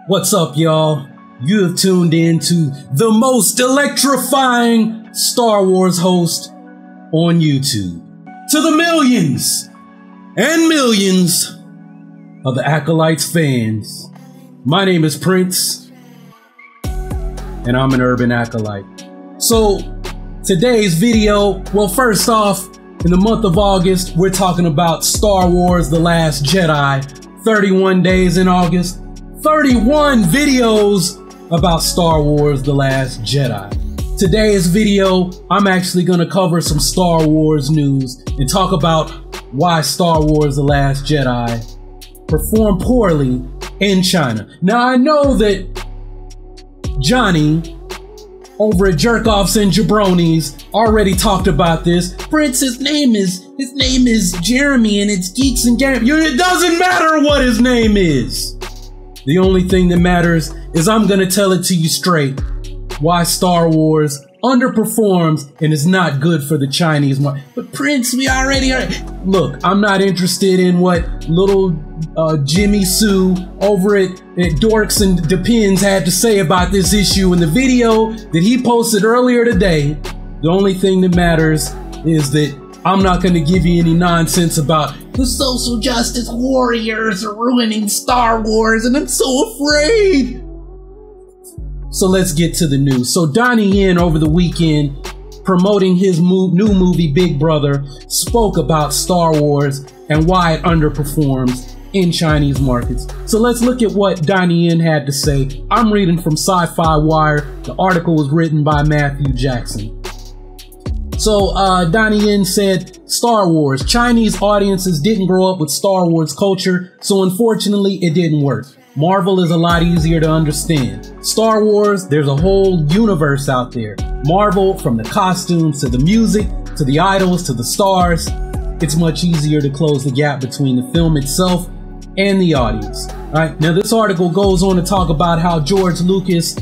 What's up, y'all? You have tuned in to the most electrifying Star Wars host on YouTube. To the millions and millions of the Acolytes fans. My name is Prince, and I'm an urban acolyte. So, today's video, well, first off, in the month of August, we're talking about Star Wars The Last Jedi. 31 days in August. 31 videos about Star Wars The Last Jedi. Today's video, I'm actually going to cover some Star Wars news and talk about why Star Wars The Last Jedi performed poorly in China. Now, I know that Johnny over at Jerkoffs and Jabronis already talked about this. Prince, his name is Jeremy, and it's Geeks and Games. It doesn't matter what his name is. The only thing that matters is I'm gonna tell it to you straight why Star Wars underperforms and is not good for the Chinese market. But Prince, we already are. Look, I'm not interested in what little Jimmy Sue over at Dorks and Depends had to say about this issue in the video that he posted earlier today. The only thing that matters is that I'm not going to give you any nonsense about the social justice warriors are ruining Star Wars and I'm so afraid. So let's get to the news. So Donnie Yen over the weekend, promoting his new movie Big Brother, spoke about Star Wars and why it underperforms in Chinese markets. So let's look at what Donnie Yen had to say. I'm reading from Sci-Fi Wire. The article was written by Matthew Jackson. So Donnie Yen said, Star Wars, Chinese audiences didn't grow up with Star Wars culture, so unfortunately it didn't work. Marvel is a lot easier to understand. Star Wars, there's a whole universe out there. Marvel, from the costumes to the music, to the idols, to the stars, it's much easier to close the gap between the film itself and the audience. All right, now this article goes on to talk about how George Lucas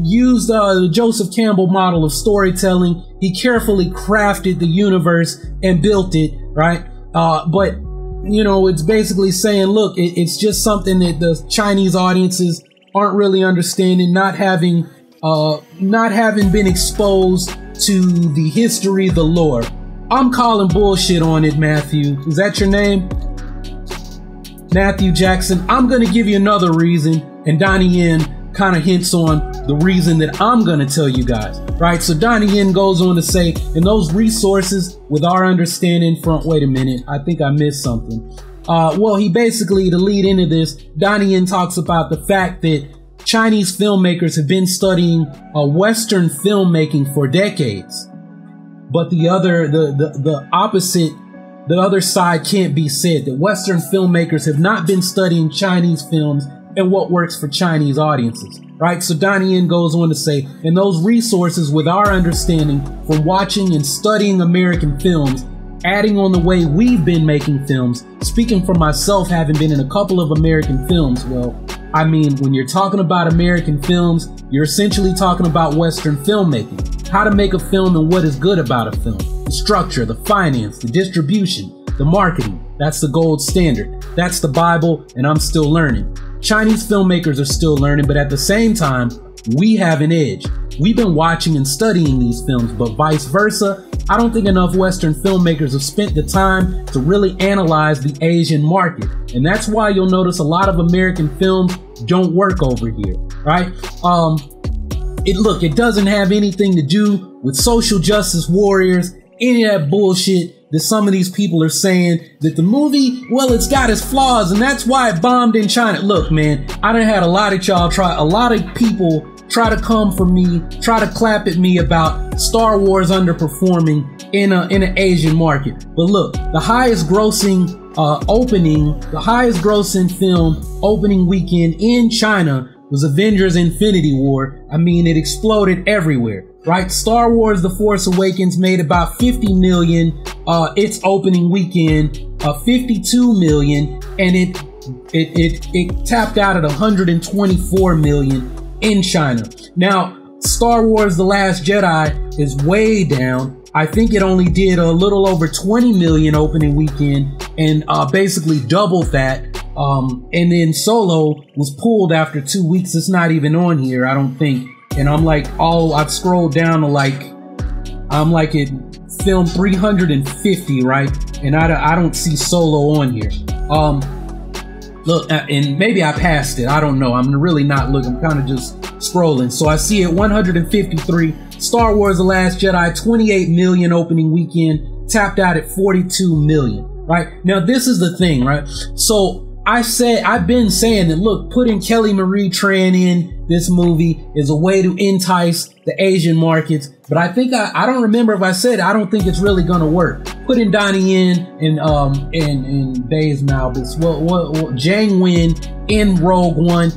used the Joseph Campbell model of storytelling. He carefully crafted the universe and built it, right? But you know, it's basically saying, look, it's just something that the Chinese audiences aren't really understanding, not having been exposed to the history, the lore. I'm calling bullshit on it, Matthew. Is that your name? Matthew Jackson. I'm going to give you another reason, and Donnie Yen kind of hints on the reason that I'm going to tell you guys, right? So Donnie Yen goes on to say, in those resources with our understanding from, wait a minute, I think I missed something. Well, he basically, to lead into this, Donnie Yen talks about the fact that Chinese filmmakers have been studying Western filmmaking for decades. But the other side can't be said, that Western filmmakers have not been studying Chinese films and what works for Chinese audiences, right? So Donnie Yen goes on to say, in those resources with our understanding from watching and studying American films, adding on the way we've been making films, speaking for myself, having been in a couple of American films, well, I mean, when you're talking about American films, you're essentially talking about Western filmmaking, how to make a film and what is good about a film, the structure, the finance, the distribution, the marketing. That's the gold standard. That's the Bible, and I'm still learning. Chinese filmmakers are still learning, but at the same time, we have an edge. We've been watching and studying these films, but vice versa, I don't think enough Western filmmakers have spent the time to really analyze the Asian market. And that's why you'll notice a lot of American films don't work over here, right? It doesn't have anything to do with social justice warriors, any of that bullshit that some of these people are saying that the movie, well, it's got its flaws and that's why it bombed in China. Look, man, I done had a lot of people try to come for me, try to clap at me about Star Wars underperforming in an Asian market. But look, the highest grossing film opening weekend in China was Avengers Infinity War. I mean, it exploded everywhere, right? Star Wars The Force Awakens made about 50 million its opening weekend, 52 million, and it tapped out at 124 million in China. Now, Star Wars The Last Jedi is way down. I think it only did a little over 20 million opening weekend and basically doubled that And then Solo was pulled after 2 weeks. It's not even on here, I don't think. And I'm like, I've scrolled down to like, I'm like at film 350, right? And I don't see Solo on here. Look, and maybe I passed it. I don't know. I'm really not looking. I'm kind of just scrolling. So I see it 153. Star Wars The Last Jedi, 28 million opening weekend, tapped out at 42 million, right? Now, this is the thing, right? So I've been saying that, look, putting Kelly Marie Tran in this movie is a way to entice the Asian markets. But I think I don't remember if I said I don't think it's really going to work. Putting Donnie in and Baze Malbus, Jang Win in Rogue One,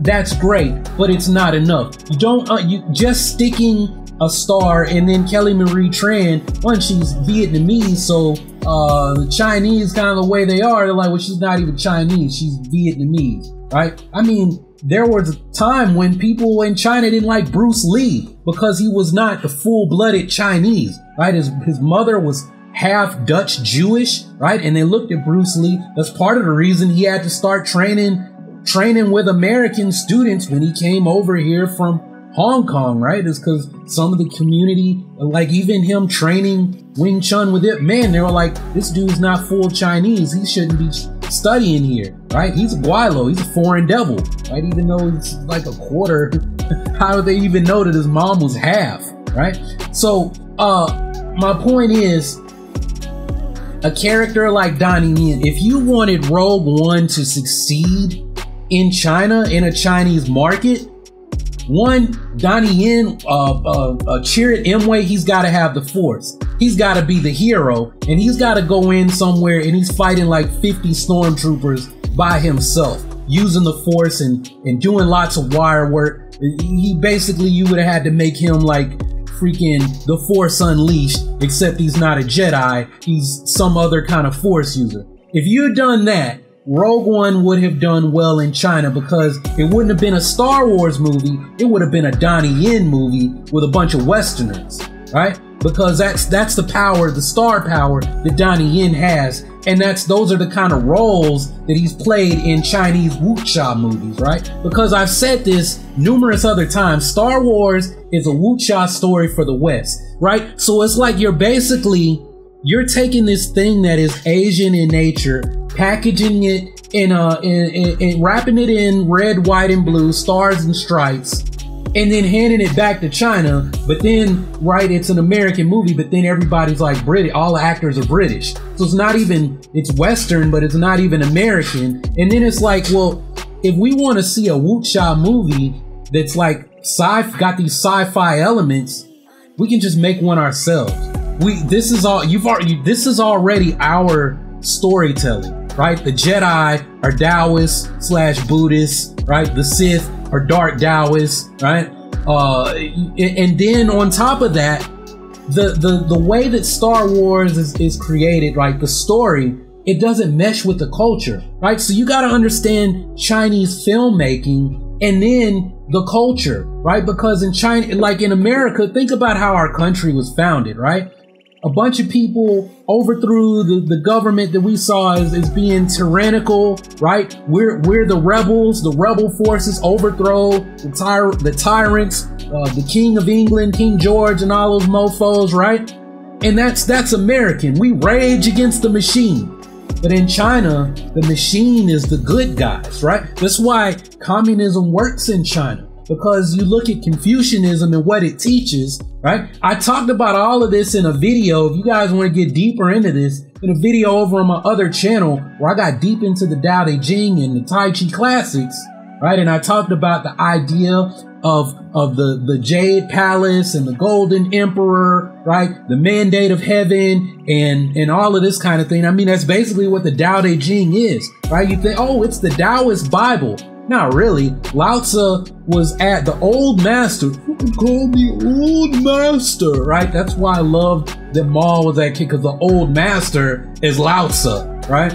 that's great, but it's not enough. You don't you just sticking a star and then Kelly Marie Tran, one, she's Vietnamese, so the Chinese kind of the way they are, they're like, well, she's not even Chinese, she's Vietnamese, right? I mean, there was a time when people in China didn't like Bruce Lee because he was not the full-blooded Chinese, right? His mother was half Dutch Jewish, right? And they looked at Bruce Lee. That's part of the reason he had to start training with American students when he came over here from Hong Kong, right? Is because some of the community, like even him training Wing Chun with it, man, they were like, this dude's not full Chinese. He shouldn't be studying here, right? He's a Guilo. He's a foreign devil, right? Even though it's like a quarter, how would they even know that his mom was half, right? So, my point is, a character like Donnie Yen, if you wanted Rogue One to succeed in China, in a Chinese market, one, Donnie Yen, Chirrut Imwe, he's got to have the Force. He's got to be the hero, and he's got to go in somewhere and he's fighting like 50 stormtroopers by himself, using the Force and doing lots of wire work. He basically, you would have had to make him like freaking the Force Unleashed, except he's not a Jedi, he's some other kind of Force user. If you had done that, Rogue One would have done well in China because it wouldn't have been a Star Wars movie, it would have been a Donnie Yen movie with a bunch of Westerners, right? Because that's the power, the star power that Donnie Yen has, and those are the kind of roles that he's played in Chinese wuxia movies, right? Because I've said this numerous other times, Star Wars is a wuxia story for the West, right? So it's like you're taking this thing that is Asian in nature, packaging it in wrapping it in red, white, and blue, stars and stripes, and then handing it back to China. But then, right, it's an American movie, but then everybody's like British, all the actors are British. So it's not even, it's Western, but it's not even American. And then it's like, well, if we want to see a wuxia movie that's like got these sci-fi elements, we can just make one ourselves. This is already our storytelling, right? The Jedi are Taoists / Buddhists, right? The Sith are dark Taoists, right? And then on top of that, the way that Star Wars is created, right? The story, it doesn't mesh with the culture, right? So you got to understand Chinese filmmaking and then the culture, right? Because in China, like in America, think about how our country was founded, right? A bunch of people overthrew the government that we saw as being tyrannical, right? We're the rebels, the rebel forces overthrow the tyrants, the King of England, King George, and all those mofos, right? And that's American. We rage against the machine. But in China, the machine is the good guys, right? That's why communism works in China. Because you look at Confucianism and what it teaches, right? I talked about all of this in a video. If you guys want to get deeper into this, in a video over on my other channel where I got deep into the Tao Te Ching and the Tai Chi classics, right? And I talked about the idea of the Jade Palace and the Golden Emperor, right? The Mandate of Heaven and all of this kind of thing. I mean, that's basically what the Tao Te Ching is, right? You think, oh, it's the Taoist Bible. Not really. Lao Tzu was at the old master. Who can call me old master, right? That's why I loved that Maul was that kid, because the old master is Lao Tzu, right?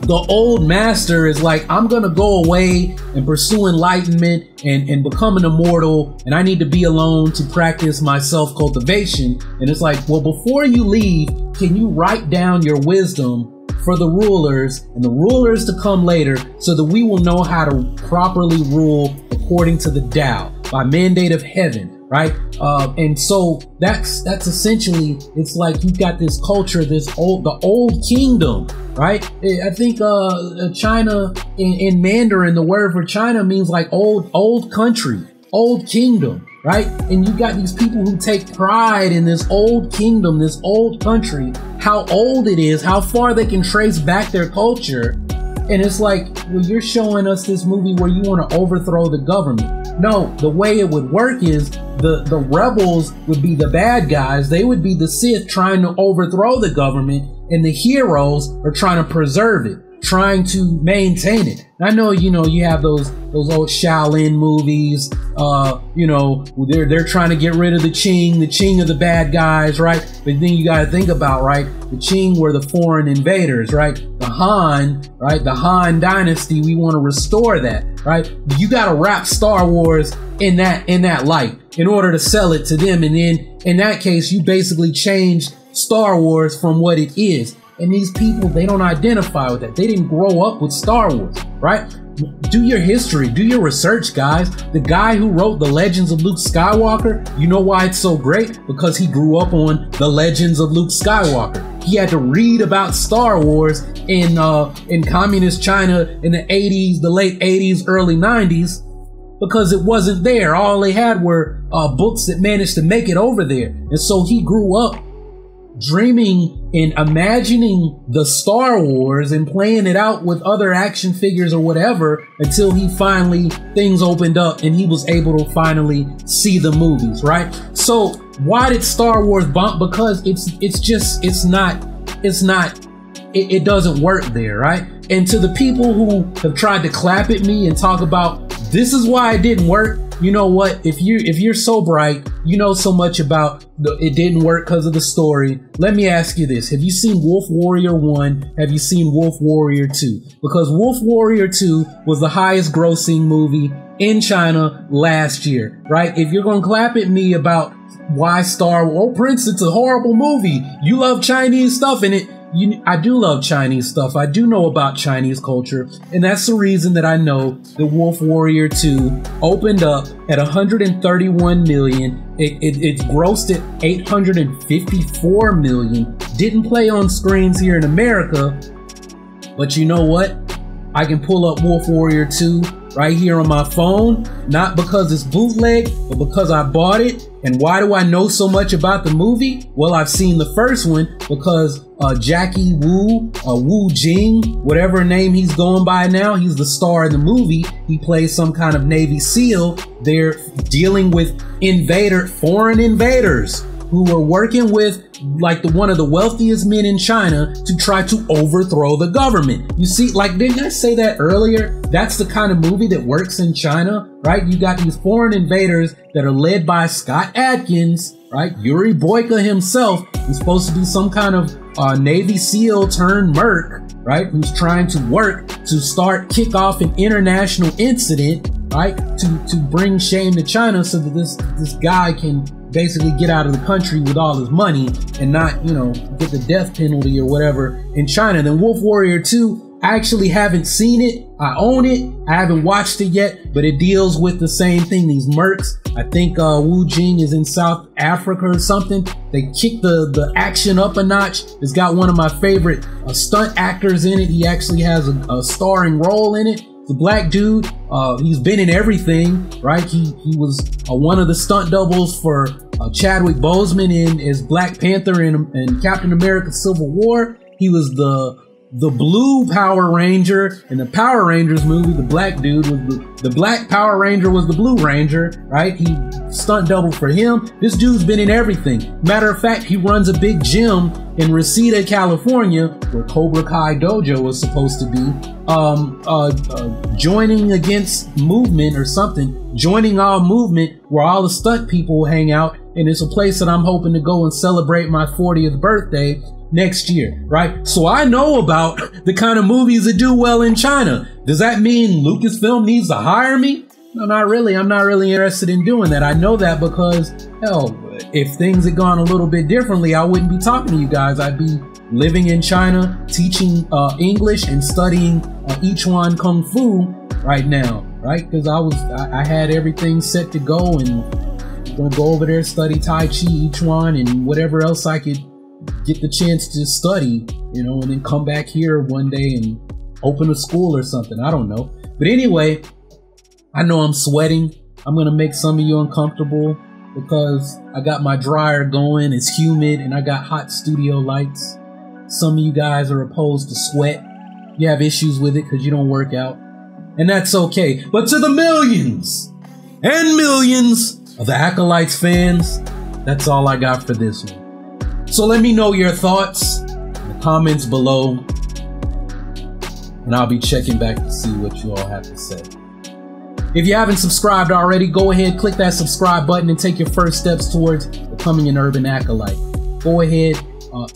The old master is like, I'm gonna go away and pursue enlightenment and become an immortal, and I need to be alone to practice my self-cultivation. And it's like, well, before you leave, can you write down your wisdom for the rulers and the rulers to come later so that we will know how to properly rule according to the Tao by mandate of heaven, right? And so that's essentially, it's like you've got this culture, the old kingdom, right? I think China in Mandarin, the word for China means like old country, old kingdom, right? And you got these people who take pride in this old kingdom, this old country, how old it is, how far they can trace back their culture. And it's like, well, you're showing us this movie where you want to overthrow the government. No, the way it would work is the rebels would be the bad guys. They would be the Sith trying to overthrow the government, and the heroes are trying to preserve it, trying to maintain it. I know, you have those old Shaolin movies, they're trying to get rid of the Qing are the bad guys, right? But then you got to think about, right, the Qing were the foreign invaders, right? The Han, right? The Han dynasty, we want to restore that, right? You got to wrap Star Wars in that light in order to sell it to them. And then in that case, you basically changed Star Wars from what it is. And these people, they don't identify with that. They didn't grow up with Star Wars, right? Do your history, do your research, guys. The guy who wrote The Legends of Luke Skywalker, you know why it's so great? Because he grew up on The Legends of Luke Skywalker. He had to read about Star Wars in communist China in the 80s, the late 80s, early 90s, because it wasn't there. All they had were books that managed to make it over there. And so he grew up dreaming and imagining the Star Wars and playing it out with other action figures or whatever until things opened up and he was able to finally see the movies, right? So why did Star Wars bomb? Because it doesn't work there, right? And to the people who have tried to clap at me and talk about this is why it didn't work, you know what? If you're so bright, you know so much about it didn't work because of the story. Let me ask you this. Have you seen Wolf Warrior 1? Have you seen Wolf Warrior 2? Because Wolf Warrior 2 was the highest grossing movie in China last year, right? If you're going to clap at me about why Prince, it's a horrible movie. You love Chinese stuff in it. I do love Chinese stuff. I do know about Chinese culture. And that's the reason that I know that Wolf Warrior 2 opened up at 131 million. It grossed at 854 million. Didn't play on screens here in America. But you know what? I can pull up Wolf Warrior 2 right here on my phone. Not because it's bootleg, but because I bought it. And why do I know so much about the movie? Well, I've seen the first one because Jackie Wu Jing, whatever name he's going by now, he's the star in the movie. He plays some kind of Navy SEAL. They're dealing with foreign invaders who were working with like one of the wealthiest men in China to try to overthrow the government. You see, like, didn't I say that earlier? That's the kind of movie that works in China, right? You got these foreign invaders that are led by Scott Adkins, right? Yuri Boyka himself is supposed to be some kind of Navy SEAL turned merc, right? Who's trying to work to kick off an international incident, right? To bring shame to China so that this guy can basically get out of the country with all his money and not, get the death penalty or whatever in China. Then Wolf Warrior 2, I actually haven't seen it. I own it. I haven't watched it yet, but it deals with the same thing. These mercs. I think Wu Jing is in South Africa or something. They kick the action up a notch. It's got one of my favorite stunt actors in it. He actually has a starring role in it. The black dude, he's been in everything, right? He was one of the stunt doubles for Chadwick Boseman in as Black Panther in Captain America Civil War. He was the blue Power Ranger in the Power Rangers movie. The black dude was the black Power Ranger was the Blue Ranger, right? He stunt double for him. This dude's been in everything. Matter of fact, he runs a big gym in Reseda, California, where Cobra Kai Dojo was supposed to be. Joining against movement or something, joining our movement where all the stunt people hang out. And it's a place that I'm hoping to go and celebrate my 40th birthday next year, right? So I know about the kind of movies that do well in China. Does that mean Lucasfilm needs to hire me? No, not really. I'm not really interested in doing that. I know that because, hell, if things had gone a little bit differently, I wouldn't be talking to you guys. I'd be living in China, teaching English and studying Yichuan Kung Fu right now, right? Because I had everything set to go, and I'm gonna go over there, study Tai Chi, Yichuan, and whatever else I could get the chance to study, you know, and then come back here one day and open a school or something. I don't know. But anyway, I know I'm sweating. I'm gonna make some of you uncomfortable because I got my dryer going, it's humid, and I got hot studio lights. Some of you guys are opposed to sweat. You have issues with it because you don't work out. And that's okay. But to the millions and millions of the Acolytes fans, that's all I got for this one. So let me know your thoughts in the comments below, and I'll be checking back to see what you all have to say. If you haven't subscribed already, go ahead, click that subscribe button and take your first steps towards becoming an urban acolyte. Go ahead,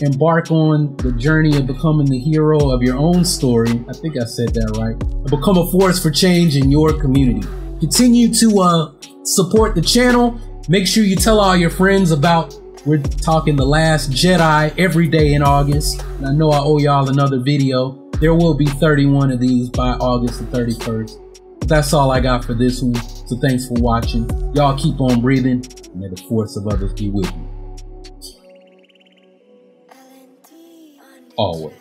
embark on the journey of becoming the hero of your own story. I think I said that right. And become a force for change in your community. Continue to support the channel. Make sure you tell all your friends about, we're talking The Last Jedi every day in August. And I know I owe y'all another video. There will be 31 of these by August the 31st. But that's all I got for this one. So thanks for watching. Y'all keep on breathing, and may the force of others be with you. Always.